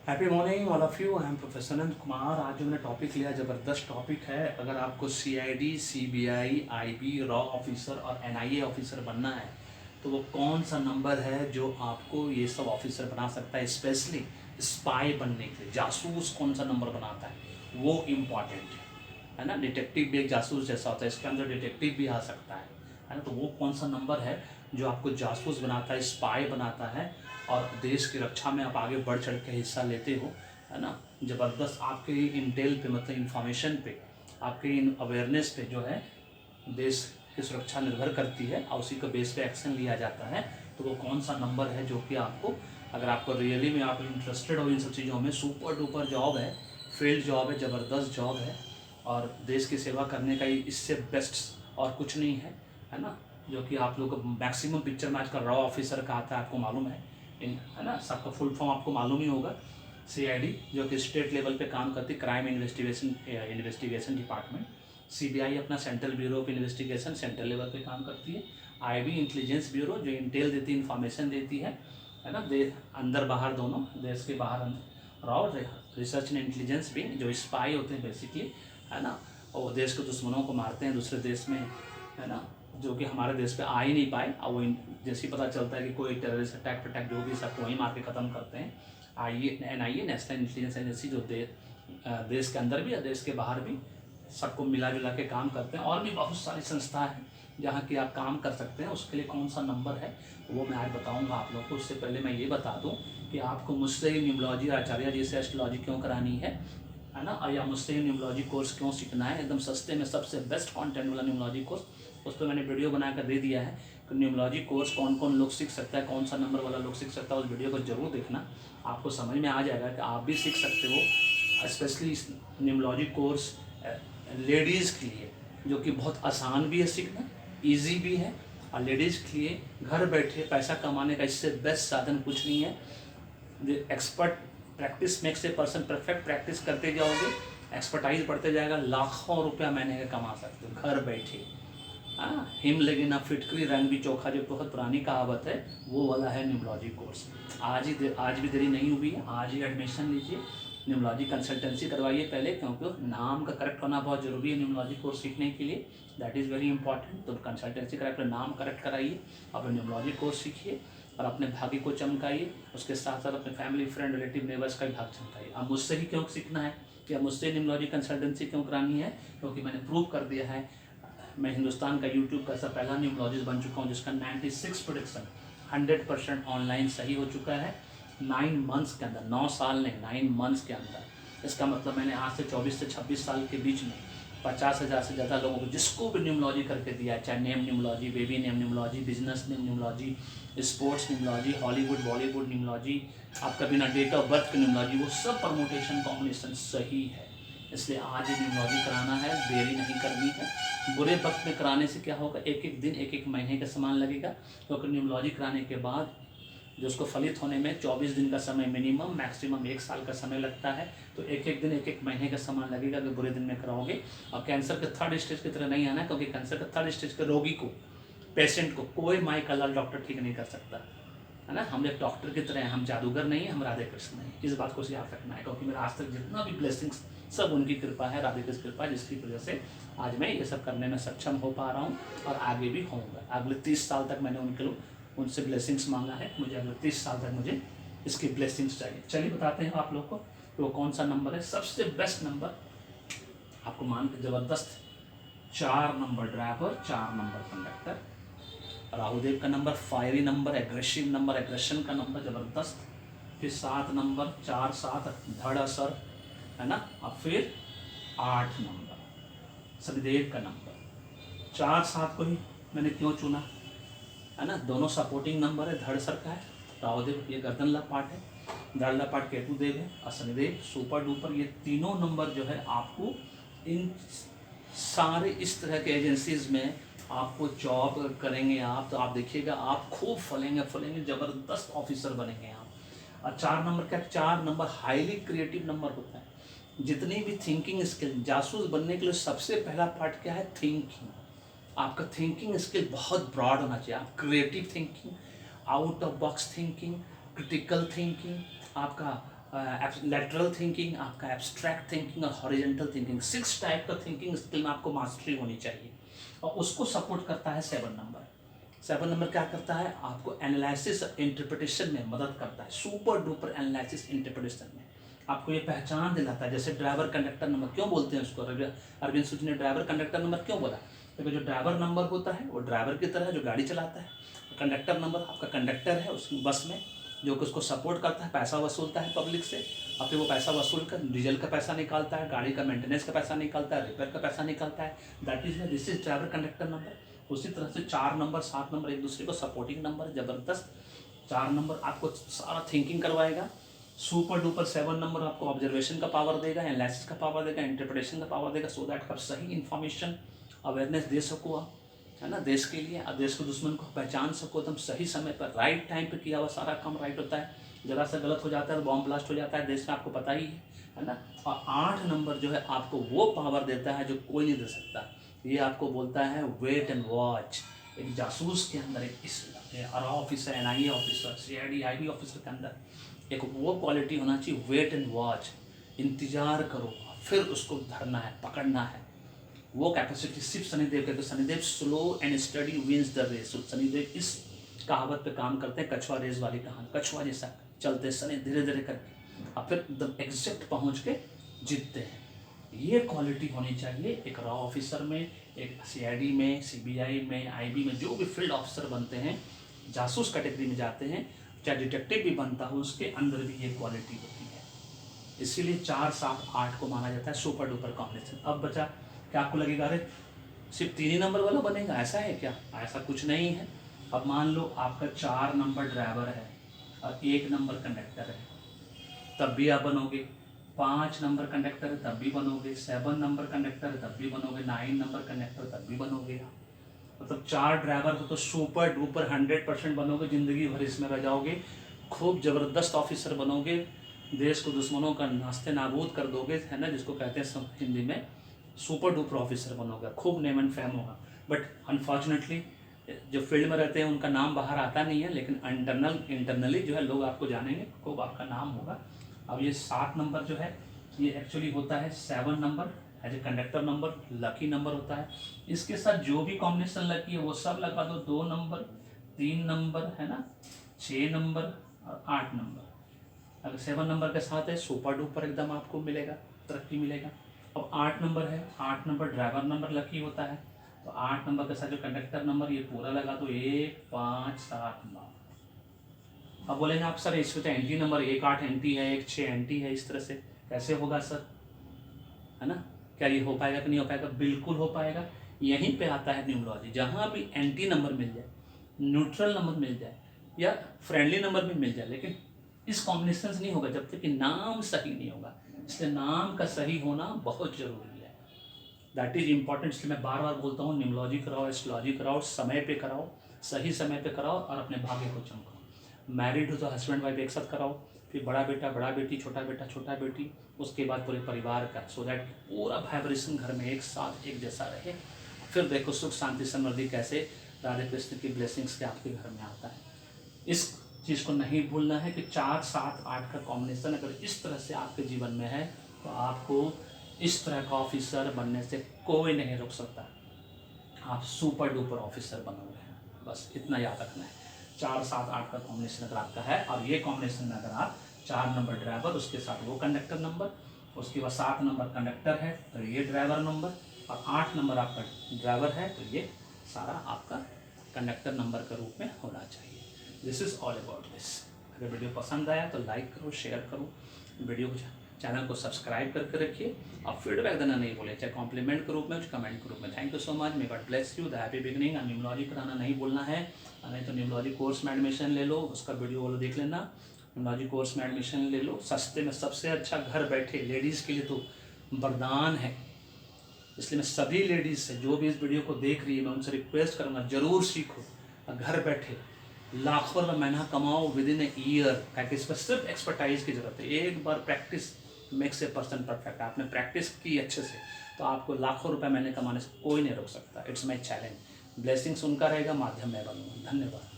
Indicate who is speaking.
Speaker 1: Happy morning all of you. I am professor Anant Kumar. आज जो मैंने टॉपिक लिया ज़बरदस्त टॉपिक है। अगर आपको CID, CBI, IB, raw officer और एनआईए ऑफिसर बनना है तो वो कौन सा नंबर है जो आपको ये सब ऑफिसर बना सकता है। स्पेशली स्पाई बनने के लिए जासूस कौन सा नंबर बनाता है वो इम्पॉर्टेंट है ना। डिटेक्टिव भी एक जासूस जैसा होता है, इसके अंदर डिटेक्टिव भी आ सकता है ना। तो वो कौन सा नंबर है जो आपको जासूस बनाता है, स्पाई बनाता है और देश की रक्षा में आप आगे बढ़ चढ़ के हिस्सा लेते हो, है ना। ज़बरदस्त आपके इंटेल पे, मतलब इंफॉर्मेशन पे, आपके इन अवेयरनेस पे जो है देश की सुरक्षा निर्भर करती है और उसी के बेस पे एक्शन लिया जाता है। तो वो कौन सा नंबर है जो कि आपको, अगर आपको रियली में आप इंटरेस्टेड हो इन सब चीज़ों में, सुपर डुपर जॉब है, फील्ड जॉब है, ज़बरदस्त जॉब है और देश की सेवा करने का इससे बेस्ट और कुछ नहीं है ना। जो कि आप लोग मैक्सिमम पिक्चर में आजकल रॉ ऑफिसर का आता है, आपको मालूम है ना। सबका फुल फॉर्म आपको मालूम ही होगा। सीआईडी जो कि स्टेट लेवल पे काम करती, क्राइम इन्वेस्टिगेशन डिपार्टमेंट। सीबीआई अपना central bureau of investigation, central level पे काम करती है। आईबी इंटेलिजेंस ब्यूरो जो इंटेल देती है, इंफॉर्मेशन देती है ना। अंदर बाहर दोनों, देश के बाहर अंदर। रॉ रिसर्च एंड इंटेलिजेंस भी जो स्पाई होते हैं बेसिकली, है ना। और देश के दुश्मनों को मारते हैं दूसरे देश में, है ना, जो कि हमारे देश पे आ ही नहीं पाए। और वो जैसे ही पता चलता है कि कोई टेररिस्ट अटैक जो भी, सबको वहीं मार के ख़त्म करते हैं। एनआईए नेशनल इंटेलिजेंस एजेंसी जो देश के अंदर भी और देश के बाहर भी सबको मिला जुला के काम करते हैं। और भी बहुत सारी संस्था है जहाँ की आप काम कर सकते हैं। उसके लिए कौन सा नंबर है वो मैं आज बताऊँगा आप लोग को। उससे पहले मैं ये बता दूँ कि आपको मुझसे न्यूमोलॉजी आचार्य जी से एस्ट्रोलॉजी क्यों करानी है ना, और या मुझसे न्यूमोलॉजी कोर्स क्यों सीखना है। एकदम सस्ते में सबसे बेस्ट कंटेंट वाला न्यूमोलॉजी कोर्स, उस पर मैंने वीडियो बनाकर दे दिया है कि न्यूमोलॉजी कोर्स कौन कौन लोग सीख सकता है, कौन सा नंबर वाला लोग सीख सकता है। उस वीडियो को जरूर देखना, आपको समझ में आ जाएगा कि आप भी सीख सकते हो। स्पेशली न्यूमोलॉजी कोर्स लेडीज़ के लिए, जो कि बहुत आसान भी है सीखना, ईजी भी है। और लेडीज़ के लिए घर बैठे पैसा कमाने का इससे बेस्ट साधन कुछ नहीं है। Expert practice makes a person perfect. Practice करते जाओगे, एक्सपर्टाइज बढ़ते जाएगा, लाखों रुपया महीने का कमा सकते हो घर बैठे। हाँ, हिम लगे ना फिटकरी रंग भी चोखा, जो बहुत पुरानी कहावत है, वो वाला है न्यूमोलॉजी कोर्स। आज भी देरी नहीं हुई है, आज ही एडमिशन लीजिए। न्यूमोलॉजी कंसल्टेंसी करवाइए पहले, क्योंकि नाम का करेक्ट होना बहुत ज़रूरी है न्यूमोलॉजी कोर्स सीखने के लिए। That is very important. तो कंसल्टेंसी करा, अपना नाम करेक्ट कराइए, अपने न्यूमोलॉजी कोर्स सीखिए और अपने भाग्य को चमकाइए। उसके साथ साथ अपने फैमिली, फ्रेंड, रिलेटिव, नेबर्स का भी भाग चमकाइए। अब मुझसे ही क्यों सीखना है या मुझसे न्यूमोलॉजी कंसल्टेंसी क्यों करानी है, क्योंकि मैंने प्रूव कर दिया है। मैं हिंदुस्तान का यूट्यूब का ऐसा पहला न्यूमोलॉजिस्ट बन चुका हूँ जिसका 96 प्रोडिक्शन 100% ऑनलाइन सही हो चुका है 9 मंथ्स के अंदर। 9 साल नहीं, 9 मंथ्स के अंदर। इसका मतलब मैंने आज से 24 से 26 साल के बीच में 50,000 से ज़्यादा लोगों को, जिसको भी न्यूमोलॉजी करके दिया है, चाहे name न्यूमोलॉजी, baby name न्यूमोलॉजी, business name न्यूमोलॉजी, sports न्यूमोलॉजी, Hollywood Bollywood न्यूमोलॉजी, आपका बिना डेट ऑफ बर्थ की न्यूमोलॉजी, वो सब परमोटेशन कॉम्बिनेशन सही है। इसलिए आज ही न्यूमोलॉजी कराना है, देरी नहीं करनी है। बुरे वक्त में कराने से क्या होगा, एक एक दिन, एक एक महीने का समान लगेगा। क्योंकि न्यूमोलॉजी कराने के बाद जो उसको फलित होने में 24 दिन का समय मिनिमम, मैक्सिमम 1 साल का समय लगता है। तो एक एक दिन, एक एक महीने का समान लगेगा अगर बुरे दिन में कराओगे। और कैंसर के 3rd स्टेज की तरह नहीं आना है, क्योंकि कैंसर के 3rd स्टेज के रोगी को, पेशेंट को कोई माई का लाल डॉक्टर ठीक नहीं कर सकता, है ना। हम एक डॉक्टर की तरह हैं, हम जादूगर नहीं है, हम राधे कृष्ण नहीं। इस बात को याद रखना है, क्योंकि मेरा आज तक जितना भी ब्लेसिंग्स सब उनकी कृपा है, राधे कृष्ण कृपा, जिसकी वजह से आज मैं ये सब करने में सक्षम हो पा रहा हूँ और आगे भी होऊंगा। अगले 30 साल तक मैंने उनसे ब्लेसिंग्स मांगा है, मुझे अगले 30 साल तक मुझे इसकी ब्लेसिंग्स चाहिए। चलिए बताते हैं आप लोग को कि वो कौन सा नंबर है सबसे बेस्ट नंबर। आपको मान के ज़बरदस्त 4 number driver, 4 number conductor, Rahudev का number fiery number, aggressive number, aggression का नंबर ज़बरदस्त। फिर 7 नंबर, 4 7 धड़ असर, है ना। और फिर 8 नंबर शनिदेव का नंबर। 4 7 को ही मैंने क्यों चुना, है ना। दोनों सपोर्टिंग नंबर है, धड़ सर का है, राहुदेव ये गर्दन लपाट है, धड़ लपाट केतु देव है, और शनिदेव सुपर डुपर। ये तीनों नंबर जो है आपको इन सारे इस तरह के एजेंसीज में आपको जॉब करेंगे आप, तो आप देखिएगा आप खूब फलेंगे, ज़बरदस्त ऑफिसर बनेंगे आप। और 4 नंबर क्या, 4 नंबर हाईली क्रिएटिव नंबर होता है। जितनी भी थिंकिंग स्किल, जासूस बनने के लिए सबसे पहला पार्ट क्या है, थिंकिंग। आपका थिंकिंग स्किल बहुत ब्रॉड होना चाहिए। आप creative thinking, out of box thinking, critical thinking, आपका लेटरल थिंकिंग, आपका एब्स्ट्रैक्ट थिंकिंग और हॉरिजेंटल थिंकिंग, 6 टाइप का थिंकिंग स्किल में आपको मास्टरी होनी चाहिए। और उसको सपोर्ट करता है 7 नंबर। 7 नंबर क्या करता है, आपको एनालिसिस इंटरप्रिटेशन में मदद करता है, सुपर डुपर एनालिसिस इंटरप्रिटेशन में आपको ये पहचान दिलाता है। जैसे ड्राइवर कंडक्टर नंबर क्यों बोलते हैं उसको, अरविंद सूची ने ड्राइवर कंडक्टर नंबर क्यों बोला, क्योंकि जो ड्राइवर नंबर होता है वो ड्राइवर की तरह है जो गाड़ी चलाता है, कंडक्टर नंबर आपका कंडक्टर है उस बस में जो कि उसको सपोर्ट करता है, पैसा वसूलता है पब्लिक से, और फिर वो पैसा वसूल कर डीजल का पैसा निकालता है, गाड़ी का मेंटेनेंस का पैसा निकालता है, रिपेयर का पैसा निकालता है। That is this is driver conductor number. उसी तरह से 4 नंबर 7 नंबर एक दूसरे को सपोर्टिंग नंबर, जबरदस्त 4 नंबर आपको सारा थिंकिंग करवाएगा। सुपर डुपर 7 नंबर आपको ऑब्जर्वेशन का पावर देगा, एनालिसिस का पावर देगा, इंटरप्रिटेशन का पावर देगा, सो दैट आप सही इन्फॉर्मेशन अवेयरनेस दे सको आप, है ना, देश के लिए, देश के दुश्मन को पहचान सको, तुम सही समय पर राइट टाइम पे किया हुआ सारा काम राइट होता है। जरा सा गलत हो जाता है तो बॉम्ब ब्लास्ट हो जाता है देश में, आपको पता ही है ना। और 8 नंबर जो है आपको वो पावर देता है जो कोई नहीं दे सकता। ये आपको बोलता है वेट एंड वॉच। एक जासूस के अंदर, एक इस officer, NIA officer, CID IB officer के अंदर एक वो क्वालिटी होना चाहिए, वेट एंड वॉच, इंतजार करो फिर उसको धरना है, पकड़ना है। वो कैपेसिटी सिर्फ शनिदेव के, तो Shanidev slow and steady wins the race. Shanidev इस कहावत पे काम करते हैं, कछुआ रेस वाली कहानी, कछुआ जैसा चलते शनि धीरे धीरे करके और फिर द एग्जैक्ट पहुंच के जीतते हैं। ये क्वालिटी होनी चाहिए एक रॉ ऑफिसर में, एक CID में, CBI में, IB में, जो भी फील्ड ऑफिसर बनते हैं, जासूस कैटेगरी में जाते हैं, चाहे डिटेक्टिव भी बनता हो, उसके अंदर भी ये क्वालिटी होती है। इसीलिए 4 7 8 को माना जाता है सुपर डुपर कॉम्बिनेशन। अब बचा क्या, आपको लगेगा अरे सिर्फ 3 ही नंबर वाला बनेगा, ऐसा है क्या, ऐसा कुछ नहीं है। अब मान लो आपका 4 नंबर ड्राइवर है और 1 नंबर कंडक्टर है, तब भी आप बनोगे। 5 नंबर कंडक्टर है तब भी बनोगे, 7 नंबर कंडक्टर है तब भी बनोगे, 9 नंबर कंडक्टर तब भी बनोगे। मतलब 4 ड्राइवर हो तो सुपर डुपर 100% बनोगे, ज़िंदगी भर इसमें रह जाओगे, खूब ज़बरदस्त ऑफिसर बनोगे, देश को दुश्मनों का नास्ते नाबूद कर दोगे, है ना, जिसको कहते हैं हिंदी में सुपर डुपर ऑफिसर बनोगे, खूब नेम एंड फेम होगा। बट अनफॉर्चुनेटली जो फील्ड में रहते हैं उनका नाम बाहर आता नहीं है, लेकिन इंटरनली जो है लोग आपको जानेंगे, खूब आपका नाम होगा। अब ये 7 नंबर जो है ये एक्चुअली होता है 7 number as a conductor number, lucky number होता है। इसके साथ जो भी कॉम्बिनेशन लकी है वो सब लगा दो, 2 नंबर, 3 नंबर, है ना, 6 नंबर और 8 नंबर। अगर 7 नंबर के साथ है सुपर डुपर एकदम आपको मिलेगा, तरक्की मिलेगा। अब 8 नंबर है, 8 नंबर ड्राइवर नंबर लकी होता है, तो 8 नंबर के साथ जो कंडक्टर नंबर ये पूरा लगा दो, 1 5 7 9। अब बोलेंगे आप सर इसमें तो एंटी नंबर 1 8 एंटी है, 1 6 एंटी है, इस तरह से कैसे होगा सर, है ना, क्या ये हो पाएगा कि नहीं हो पाएगा, बिल्कुल हो पाएगा। यहीं पे आता है न्यूमरोलॉजी, जहाँ भी एंटी नंबर मिल जाए, न्यूट्रल नंबर मिल जाए या फ्रेंडली नंबर भी मिल जाए, लेकिन इस कॉम्बिनेशन से नहीं होगा जब तक कि नाम सही नहीं होगा। इसलिए नाम का सही होना बहुत जरूरी है, दैट इज इंपॉर्टेंट। इसलिए मैं बार बार बोलता हूँ न्यूमरोलॉजी कराओ, एस्ट्रोलॉजी कराओ, समय पे कराओ, सही समय पे कराओ और अपने भाग्य को चमकाओ। मैरिड हो तो हस्बैंड वाइफ एक साथ कराओ, फिर बड़ा बेटा बड़ा बेटी, छोटा बेटा छोटा बेटी, उसके बाद पूरे परिवार का, सो दैट पूरा वाइब्रेशन घर में एक साथ एक जैसा रहे। फिर देखो सुख शांति समृद्धि कैसे राधे कृष्ण की ब्लेसिंग्स के आपके घर में आता है। इस चीज़ को नहीं भूलना है कि 4 7 8 का कॉम्बिनेशन अगर इस तरह से आपके जीवन में है तो आपको इस तरह का ऑफिसर बनने से कोई नहीं रोक सकता, आप सुपर डुपर ऑफिसर बनोगे। बस इतना याद रखना है, 4 7 8 का कॉम्बिनेशन अगर आपका है और ये कॉम्बिनेशन में अगर आप 4 नंबर ड्राइवर, उसके साथ वो कंडक्टर नंबर, उसके बाद 7 नंबर कंडक्टर है तो ये ड्राइवर नंबर, और 8 नंबर आपका ड्राइवर है तो ये सारा आपका कंडक्टर नंबर के रूप में होना चाहिए। This is all about this. अगर वीडियो पसंद आया तो लाइक करो, शेयर करो, वीडियो को चैनल को सब्सक्राइब करके रखिए और फीडबैक देना नहीं भूलें, चाहे कॉम्प्लीमेंट के रूप में चाहे कमेंट के रूप में। Thank you so much, may God bless you, the happy beginning. Numerology कराना नहीं भूलना है, नहीं तो न्यूमरोलॉजी कोर्स में एडमिशन ले लो, उसका वीडियो वाला देख लेना। न्यूमरोलॉजी कोर्स में एडमिशन ले लो, सस्ते में, सबसे अच्छा घर बैठे, लेडीज़ के लिए तो वरदान है। इसलिए मैं सभी लेडीज़ से जो भी इस वीडियो को देख रही है मैं उनसे रिक्वेस्ट करूँगा जरूर सीखो और घर बैठे लाखों रुपये महीना कमाओ विद इन ए ईयर। ताकि इस पर सिर्फ एक्सपर्टाइज की जरूरत है, एक बार practice makes a person perfect. आपने प्रैक्टिस की अच्छे से तो आपको लाखों रुपए महीने कमाने से कोई नहीं रोक सकता। It's my challenge. ब्लेसिंग्स उनका रहेगा, माध्यम मैं बनूंगा। धन्यवाद।